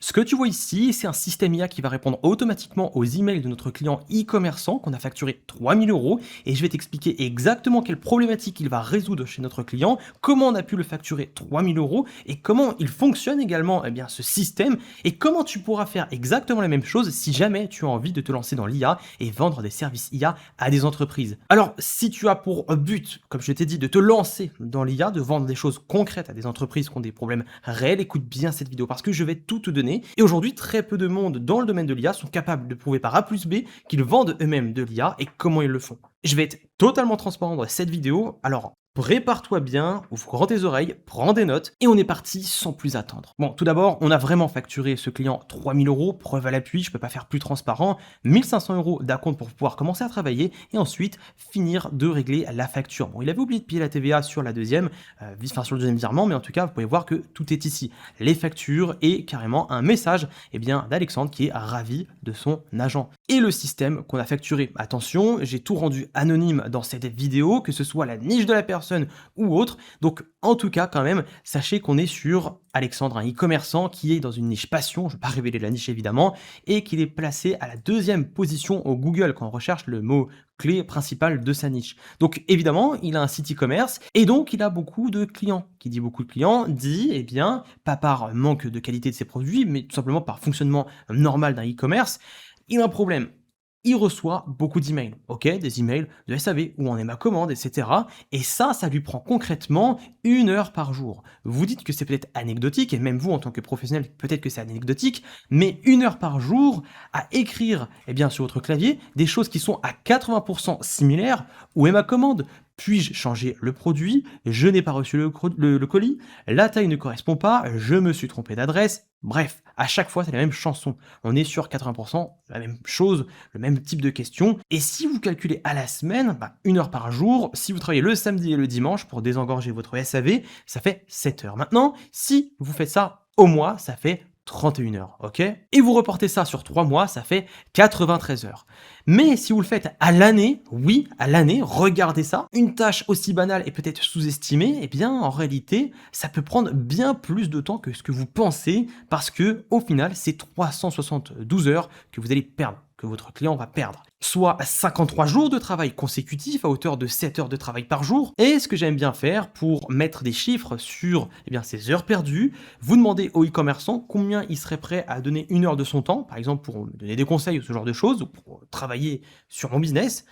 Ce que tu vois ici, c'est un système IA qui va répondre automatiquement aux emails de notre client e-commerçant qu'on a facturé 3 000 € et je vais t'expliquer exactement quelle problématique il va résoudre chez notre client, comment on a pu le facturer 3 000 € et comment il fonctionne également ce système et comment tu pourras faire exactement la même chose si jamais tu as envie de te lancer dans l'IA et vendre des services IA à des entreprises. Alors, si tu as pour but, comme je t'ai dit, de te lancer dans l'IA, de vendre des choses concrètes à des entreprises qui ont des problèmes réels, écoute bien cette vidéo parce que je vais tout te donner. Et aujourd'hui, très peu de monde dans le domaine de l'IA sont capables de prouver par A plus B qu'ils vendent eux-mêmes de l'IA et comment ils le font. Je vais être totalement transparent dans cette vidéo, alors prépare-toi bien, ouvre grand tes oreilles, prends des notes et on est parti sans plus attendre. Bon, tout d'abord, on a vraiment facturé ce client 3 000 €, preuve à l'appui, je peux pas faire plus transparent, 1 500 € d'acompte pour pouvoir commencer à travailler et ensuite finir de régler la facture. Bon, il avait oublié de payer la TVA sur la deuxième, sur le deuxième virement, mais en tout cas, vous pouvez voir que tout est ici. Les factures et carrément un message d'Alexandre qui est ravi de son agent. Et le système qu'on a facturé, attention, j'ai tout rendu anonyme dans cette vidéo, que ce soit la niche de la personne ou autre. Donc en tout cas quand même, sachez qu'on est sur Alexandre, un e-commerçant qui est dans une niche passion, je ne vais pas révéler la niche évidemment, et qu'il est placé à la deuxième position au Google quand on recherche le mot clé principal de sa niche. Donc évidemment, il a un site e-commerce et donc il a beaucoup de clients. Qui dit beaucoup de clients dit, pas par manque de qualité de ses produits, mais tout simplement par fonctionnement normal d'un e-commerce, il a un problème. Il reçoit beaucoup d'emails, des emails de SAV, où en est ma commande, etc. Et ça lui prend concrètement 1 heure par jour. Vous dites que c'est peut-être anecdotique, et même vous en tant que professionnel, peut-être que c'est anecdotique, mais 1 heure par jour à écrire sur votre clavier des choses qui sont à 80% similaires. Où est ma commande? Puis-je changer le produit? Je n'ai pas reçu le colis. La taille ne correspond pas. Je me suis trompé d'adresse. Bref, à chaque fois, c'est la même chanson. On est sur 80%, la même chose, le même type de questions. Et si vous calculez à la semaine, 1 heure par jour, si vous travaillez le samedi et le dimanche pour désengorger votre SAV, ça fait 7 heures. Maintenant, si vous faites ça au mois, ça fait 31 heures, Et vous reportez ça sur 3 mois, ça fait 93 heures. Mais si vous le faites à l'année, oui, à l'année, regardez ça, une tâche aussi banale et peut-être sous-estimée, en réalité, ça peut prendre bien plus de temps que ce que vous pensez, parce que, au final, c'est 372 heures que vous allez perdre, que votre client va perdre. Soit 53 jours de travail consécutifs à hauteur de 7 heures de travail par jour. Et ce que j'aime bien faire pour mettre des chiffres sur ces heures perdues, vous demandez au e-commerçant combien il serait prêt à donner 1 heure de son temps, par exemple pour me donner des conseils ou ce genre de choses, ou pour travailler sur mon business.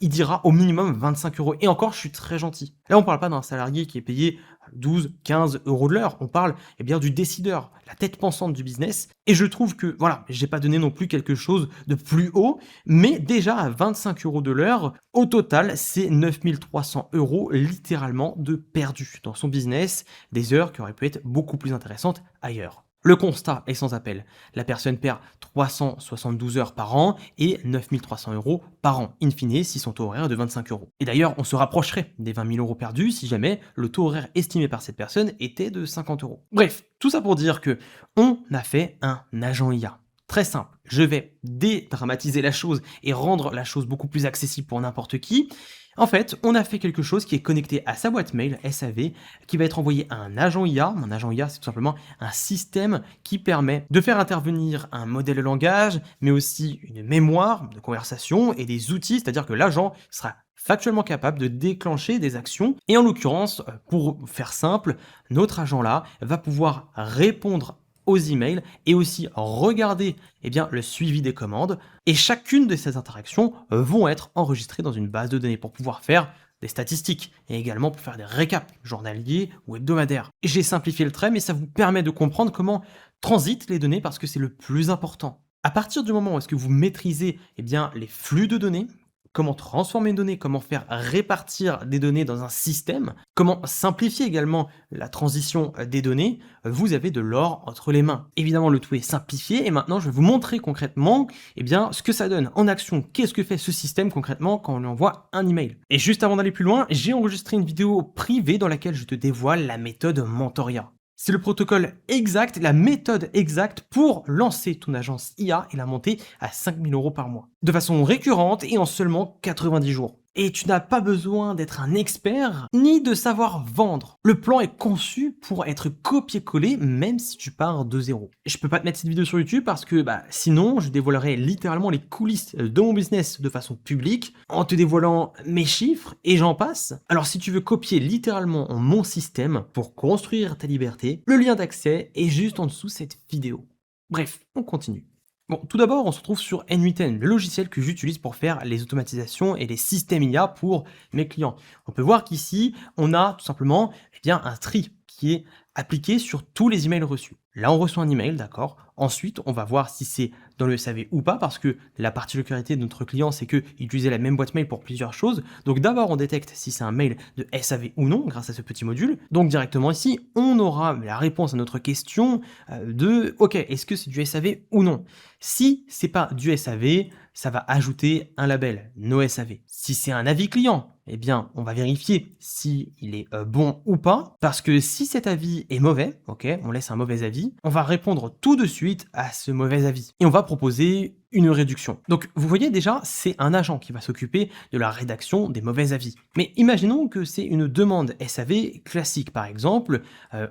Il dira au minimum 25 euros. Et encore, je suis très gentil. Là, on ne parle pas d'un salarié qui est payé 12, 15 euros de l'heure. On parle du décideur, la tête pensante du business. Et je trouve que, j'ai pas donné non plus quelque chose de plus haut, mais déjà à 25 euros de l'heure, au total, c'est 9300 € littéralement de perdu dans son business, des heures qui auraient pu être beaucoup plus intéressantes ailleurs. Le constat est sans appel. La personne perd 372 heures par an et 9300 € par an, in fine, si son taux horaire est de 25 euros. Et d'ailleurs, on se rapprocherait des 20 000 € perdus si jamais le taux horaire estimé par cette personne était de 50 euros. Bref, tout ça pour dire que on a fait un agent IA. Très simple, je vais dédramatiser la chose et rendre la chose beaucoup plus accessible pour n'importe qui. En fait, on a fait quelque chose qui est connecté à sa boîte mail SAV, qui va être envoyé à un agent IA. Un agent IA, c'est tout simplement un système qui permet de faire intervenir un modèle de langage, mais aussi une mémoire de conversation et des outils, c'est-à-dire que l'agent sera factuellement capable de déclencher des actions. Et en l'occurrence, pour faire simple, notre agent-là va pouvoir répondre aux emails et aussi regarder le suivi des commandes. Et chacune de ces interactions vont être enregistrées dans une base de données pour pouvoir faire des statistiques et également pour faire des récaps journaliers ou hebdomadaires. Et j'ai simplifié le trait, mais ça vous permet de comprendre comment transitent les données parce que c'est le plus important. À partir du moment où est-ce que vous maîtrisez les flux de données, comment transformer une donnée, comment faire répartir des données dans un système, comment simplifier également la transition des données, vous avez de l'or entre les mains. Évidemment, le tout est simplifié et maintenant, je vais vous montrer concrètement ce que ça donne en action. Qu'est-ce que fait ce système concrètement quand on lui envoie un email? Et juste avant d'aller plus loin, j'ai enregistré une vidéo privée dans laquelle je te dévoile la méthode Mentoria. C'est le protocole exact, la méthode exacte pour lancer ton agence IA et la monter à 5 000 € par mois. De façon récurrente et en seulement 90 jours. Et tu n'as pas besoin d'être un expert ni de savoir vendre. Le plan est conçu pour être copié-collé même si tu pars de zéro. Je peux pas te mettre cette vidéo sur YouTube parce que sinon je dévoilerais littéralement les coulisses de mon business de façon publique en te dévoilant mes chiffres et j'en passe. Alors si tu veux copier littéralement mon système pour construire ta liberté, le lien d'accès est juste en dessous de cette vidéo. Bref, on continue. Bon, tout d'abord, on se retrouve sur N8N, le logiciel que j'utilise pour faire les automatisations et les systèmes IA pour mes clients. On peut voir qu'ici, on a tout simplement un tri qui est appliqué sur tous les emails reçus. Là, on reçoit un email, d'accord. Ensuite, on va voir si c'est dans le SAV ou pas, parce que la particularité de notre client, c'est qu'il utilisait la même boîte mail pour plusieurs choses. Donc d'abord, on détecte si c'est un mail de SAV ou non, grâce à ce petit module. Donc directement ici, on aura la réponse à notre question de « Ok, est-ce que c'est du SAV ou non ?» Si c'est pas du SAV, ça va ajouter un label, no SAV. Si c'est un avis client, eh bien, on va vérifier si il est bon ou pas, parce que si cet avis est mauvais, ok, on laisse un mauvais avis, on va répondre tout de suite à ce mauvais avis et on va proposer une réduction. Donc, vous voyez déjà, c'est un agent qui va s'occuper de la rédaction des mauvais avis. Mais imaginons que c'est une demande SAV classique, par exemple,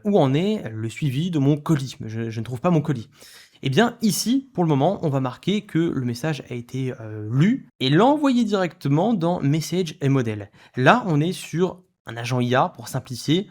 où en est le suivi de mon colis. Je ne trouve pas mon colis. Eh bien ici, pour le moment, on va marquer que le message a été lu et l'envoyer directement dans Message et Model. Là, on est sur un agent IA, pour simplifier,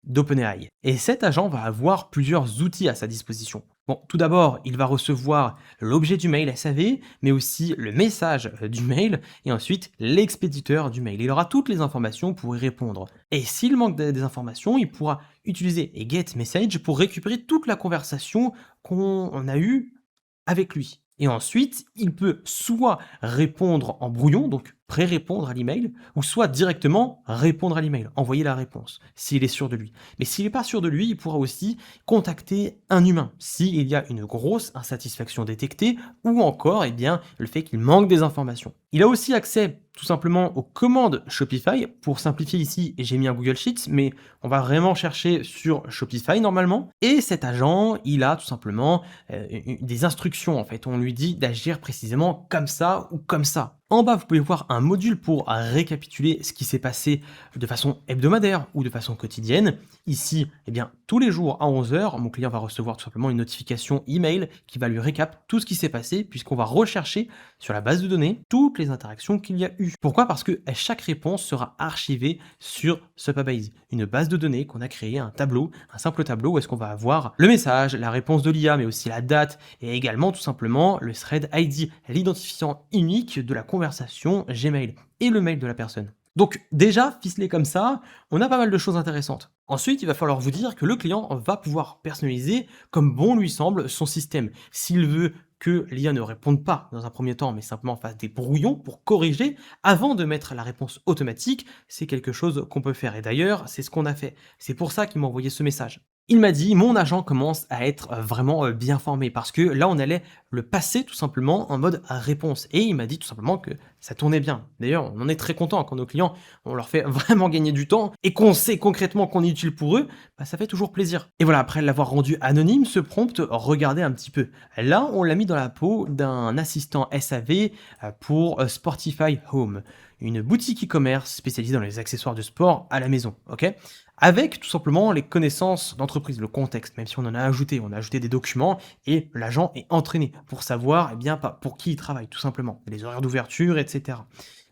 d'OpenAI. Et cet agent va avoir plusieurs outils à sa disposition. Bon, tout d'abord, il va recevoir l'objet du mail SAV, mais aussi le message du mail, et ensuite l'expéditeur du mail. Il aura toutes les informations pour y répondre. Et s'il manque des informations, il pourra utiliser getMessage pour récupérer toute la conversation qu'on a eue avec lui. Et ensuite, il peut soit répondre en brouillon, donc pré-répondre à l'email, ou soit directement répondre à l'email, envoyer la réponse, s'il est sûr de lui. Mais s'il n'est pas sûr de lui, il pourra aussi contacter un humain, s'il y a une grosse insatisfaction détectée, ou encore le fait qu'il manque des informations. Il a aussi accès tout simplement aux commandes Shopify. Pour simplifier ici, j'ai mis un Google Sheets, mais on va vraiment chercher sur Shopify normalement. Et cet agent, il a tout simplement des instructions en fait. On lui dit d'agir précisément comme ça ou comme ça. En bas, vous pouvez voir un module pour récapituler ce qui s'est passé de façon hebdomadaire ou de façon quotidienne. Ici, tous les jours à 11 heures, mon client va recevoir tout simplement une notification email qui va lui récap tout ce qui s'est passé puisqu'on va rechercher sur la base de données toutes les interactions qu'il y a eu. Pourquoi? Parce que chaque réponse sera archivée sur Supabase, une base de données qu'on a créée, un tableau, un simple tableau où est-ce qu'on va avoir le message, la réponse de l'IA, mais aussi la date et également tout simplement le thread ID, l'identifiant unique de la conversation Gmail et le mail de la personne. Donc déjà, ficelé comme ça, on a pas mal de choses intéressantes. Ensuite, il va falloir vous dire que le client va pouvoir personnaliser comme bon lui semble son système. S'il veut que l'IA ne réponde pas dans un premier temps, mais simplement fasse des brouillons pour corriger avant de mettre la réponse automatique, c'est quelque chose qu'on peut faire. Et d'ailleurs, c'est ce qu'on a fait. C'est pour ça qu'il m'a envoyé ce message. Il m'a dit, mon agent commence à être vraiment bien formé parce que là, on allait le passer tout simplement en mode réponse. Et il m'a dit tout simplement que ça tournait bien. D'ailleurs, on en est très content quand nos clients, on leur fait vraiment gagner du temps et qu'on sait concrètement qu'on est utile pour eux, ça fait toujours plaisir. Et voilà, après l'avoir rendu anonyme, ce prompt, regardez un petit peu. Là, on l'a mis dans la peau d'un assistant SAV pour Sportify Home, une boutique e-commerce spécialisée dans les accessoires de sport à la maison, ok? Avec tout simplement les connaissances d'entreprise, le contexte, même si on en a ajouté, on a ajouté des documents et l'agent est entraîné pour savoir pour qui il travaille, tout simplement, les horaires d'ouverture, etc.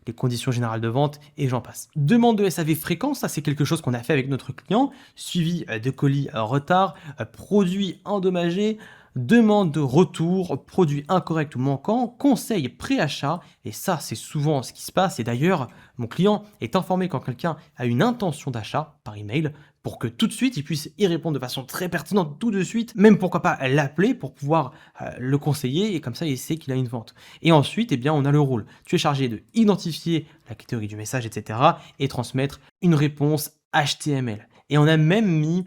Les conditions générales de vente et j'en passe. Demande de SAV fréquent, ça c'est quelque chose qu'on a fait avec notre client, suivi de colis en retard, produits endommagés, demande de retour, produit incorrect ou manquant, conseil pré-achat, et ça c'est souvent ce qui se passe, et d'ailleurs mon client est informé quand quelqu'un a une intention d'achat par email, pour que tout de suite il puisse y répondre de façon très pertinente tout de suite, même pourquoi pas l'appeler pour pouvoir le conseiller, et comme ça il sait qu'il a une vente. Et ensuite, on a le rôle. Tu es chargé de identifier la catégorie du message, etc. et transmettre une réponse HTML. Et on a même mis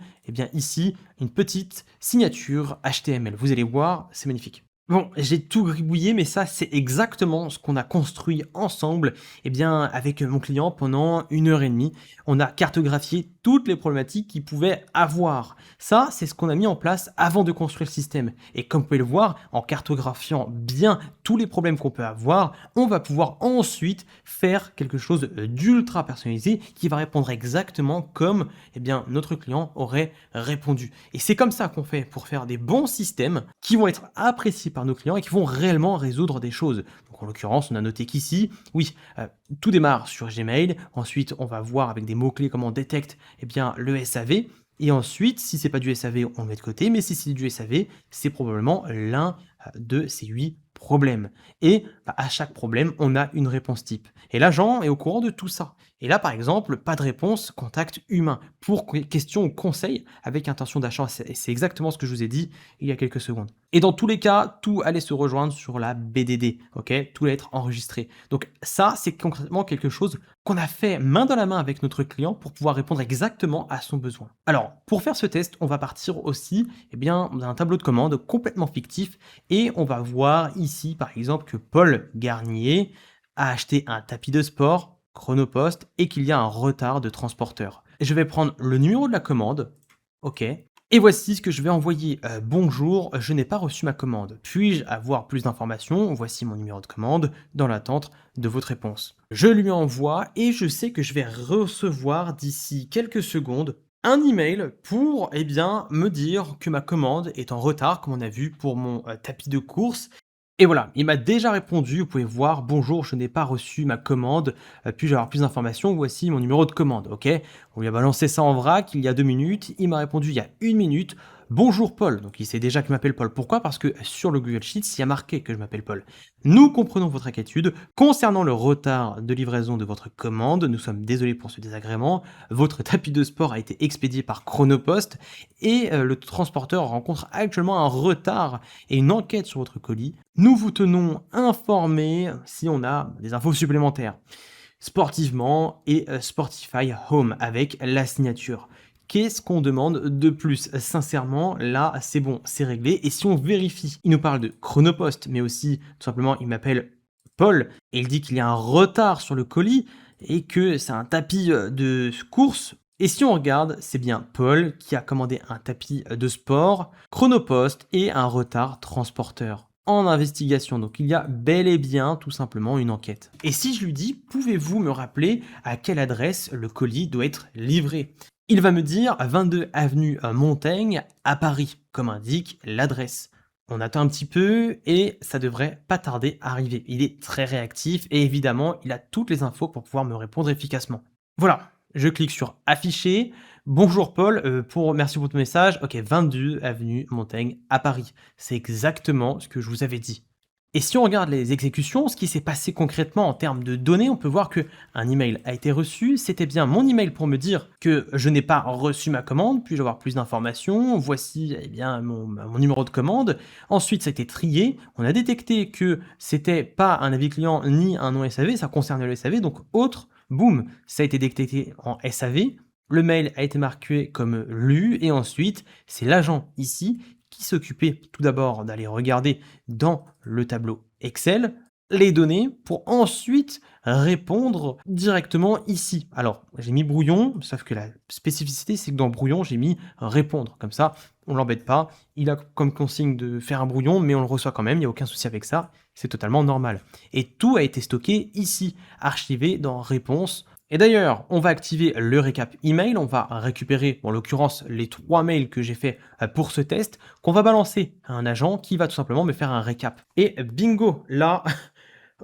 ici une petite signature HTML. Vous allez voir, c'est magnifique. Bon, j'ai tout gribouillé, mais ça, c'est exactement ce qu'on a construit ensemble, avec mon client pendant 1 heure et demie. On a cartographié toutes les problématiques qu'il pouvait avoir. Ça, c'est ce qu'on a mis en place avant de construire le système. Et comme vous pouvez le voir, en cartographiant bien tous les problèmes qu'on peut avoir, on va pouvoir ensuite faire quelque chose d'ultra personnalisé qui va répondre exactement comme notre client aurait répondu. Et c'est comme ça qu'on fait pour faire des bons systèmes qui vont être appréciés par nos clients et qui vont réellement résoudre des choses. Donc en l'occurrence, on a noté qu'ici, oui, tout démarre sur Gmail. Ensuite, on va voir avec des mots-clés comment on détecte le SAV. Et ensuite, si c'est pas du SAV, on le met de côté. Mais si c'est du SAV, c'est probablement l'un de ces 8 problèmes. Et à chaque problème, on a une réponse type. Et l'agent est au courant de tout ça. Et là, par exemple, pas de réponse, contact humain. Pour question ou conseil avec intention d'achat. C'est exactement ce que je vous ai dit il y a quelques secondes. Et dans tous les cas, tout allait se rejoindre sur la BDD, ok? Tout allait être enregistré. Donc ça, c'est concrètement quelque chose qu'on a fait main dans la main avec notre client pour pouvoir répondre exactement à son besoin. Alors, pour faire ce test, on va partir aussi d'un tableau de commande complètement fictif et on va voir ici, par exemple, que Paul Garnier a acheté un tapis de sport Chronopost et qu'il y a un retard de transporteur. Je vais prendre le numéro de la commande, ok, et voici ce que je vais envoyer. Bonjour, je n'ai pas reçu ma commande. Puis-je avoir plus d'informations? Voici mon numéro de commande dans l'attente de votre réponse. Je lui envoie et je sais que je vais recevoir d'ici quelques secondes un email pour me dire que ma commande est en retard, comme on a vu pour mon tapis de course. Et voilà, il m'a déjà répondu, vous pouvez voir: «Bonjour, je n'ai pas reçu ma commande, puis-je avoir plus d'informations? Voici mon numéro de commande». OK, on lui a balancé ça en vrac il y a 2 minutes, il m'a répondu il y a 1 minute: «Bonjour Paul», donc il sait déjà que je m'appelle Paul. Pourquoi? Parce que sur le Google Sheets, il y a marqué que je m'appelle Paul. «Nous comprenons votre inquiétude concernant le retard de livraison de votre commande. Nous sommes désolés pour ce désagrément. Votre tapis de sport a été expédié par Chronopost et le transporteur rencontre actuellement un retard et une enquête sur votre colis. Nous vous tenons informés si on a des infos supplémentaires. Sportivement et Sportify Home avec la signature. Qu'est-ce qu'on demande de plus? Sincèrement, là, c'est bon, c'est réglé. Et si on vérifie, il nous parle de Chronopost, mais aussi, tout simplement, il m'appelle Paul et il dit qu'il y a un retard sur le colis et que c'est un tapis de course. Et si on regarde, c'est bien Paul qui a commandé un tapis de sport, Chronopost et un retard transporteur en investigation. Donc il y a bel et bien tout simplement une enquête. Et si je lui dis, pouvez-vous me rappeler à quelle adresse le colis doit être livré? Il va me dire 22 avenue Montaigne à Paris, comme indique l'adresse. On attend un petit peu et ça devrait pas tarder à arriver. Il est très réactif et évidemment, il a toutes les infos pour pouvoir me répondre efficacement. Voilà, je clique sur afficher. Bonjour Paul, merci pour ton message. OK, 22 avenue Montaigne à Paris. C'est exactement ce que je vous avais dit. Et si on regarde les exécutions, ce qui s'est passé concrètement en termes de données, on peut voir que un email a été reçu. C'était bien mon email pour me dire que je n'ai pas reçu ma commande. Puis-je avoir plus d'informations? Voici mon numéro de commande. Ensuite, ça a été trié. On a détecté que c'était pas un avis client ni un non SAV. Ça concernait le SAV. Donc autre, boum, ça a été détecté en SAV. Le mail a été marqué comme lu et ensuite, c'est l'agent ici qui s'occupait tout d'abord d'aller regarder dans le tableau Excel les données pour ensuite répondre directement ici. Alors, j'ai mis brouillon, sauf que la spécificité, c'est que dans brouillon, j'ai mis répondre. Comme ça, on l'embête pas. Il a comme consigne de faire un brouillon, mais on le reçoit quand même. Il n'y a aucun souci avec ça. C'est totalement normal. Et tout a été stocké ici, archivé dans réponse. Et d'ailleurs, on va activer le récap email, on va récupérer, en l'occurrence, les 3 mails que j'ai fait pour ce test, qu'on va balancer à un agent qui va tout simplement me faire un récap. Et bingo, là,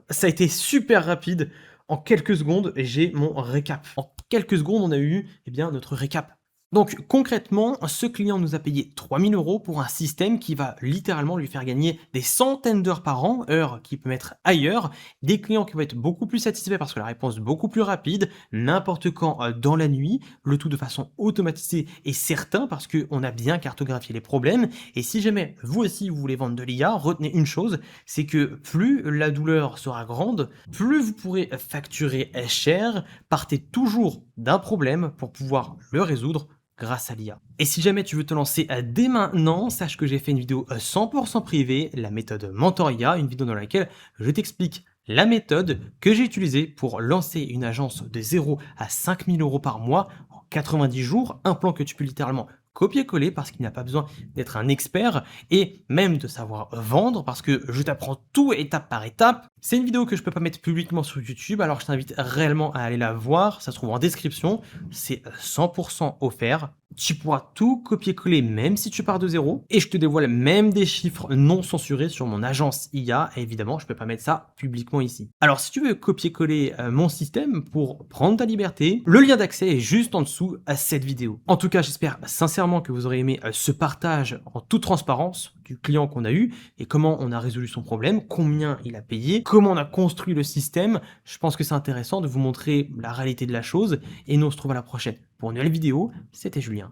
ça a été super rapide. En quelques secondes, j'ai mon récap. En quelques secondes, on a eu notre récap. Donc concrètement, ce client nous a payé 3 000 € pour un système qui va littéralement lui faire gagner des centaines d'heures par an, heures qu'il peut mettre ailleurs, des clients qui vont être beaucoup plus satisfaits parce que la réponse est beaucoup plus rapide, n'importe quand dans la nuit, le tout de façon automatisée et certain parce qu'on a bien cartographié les problèmes. Et si jamais vous aussi vous voulez vendre de l'IA, retenez une chose, c'est que plus la douleur sera grande, plus vous pourrez facturer cher, partez toujours d'un problème pour pouvoir le résoudre grâce à l'IA. Et si jamais tu veux te lancer dès maintenant, sache que j'ai fait une vidéo 100% privée, la méthode Mentoria, une vidéo dans laquelle je t'explique la méthode que j'ai utilisée pour lancer une agence de 0 à 5 000 € par mois en 90 jours, un plan que tu peux littéralement copier-coller parce qu'il n'y a pas besoin d'être un expert et même de savoir vendre parce que je t'apprends tout étape par étape. C'est une vidéo que je peux pas mettre publiquement sur YouTube, alors je t'invite réellement à aller la voir, ça se trouve en description, c'est 100% offert. Tu pourras tout copier-coller même si tu pars de zéro et je te dévoile même des chiffres non censurés sur mon agence IA et évidemment je peux pas mettre ça publiquement ici. Alors si tu veux copier-coller mon système pour prendre ta liberté, le lien d'accès est juste en dessous à cette vidéo. En tout cas j'espère sincèrement que vous aurez aimé ce partage en toute transparence du client qu'on a eu et comment on a résolu son problème, combien il a payé, comment on a construit le système. Je pense que c'est intéressant de vous montrer la réalité de la chose et nous on se retrouve à la prochaine pour une nouvelle vidéo. C'était Julien.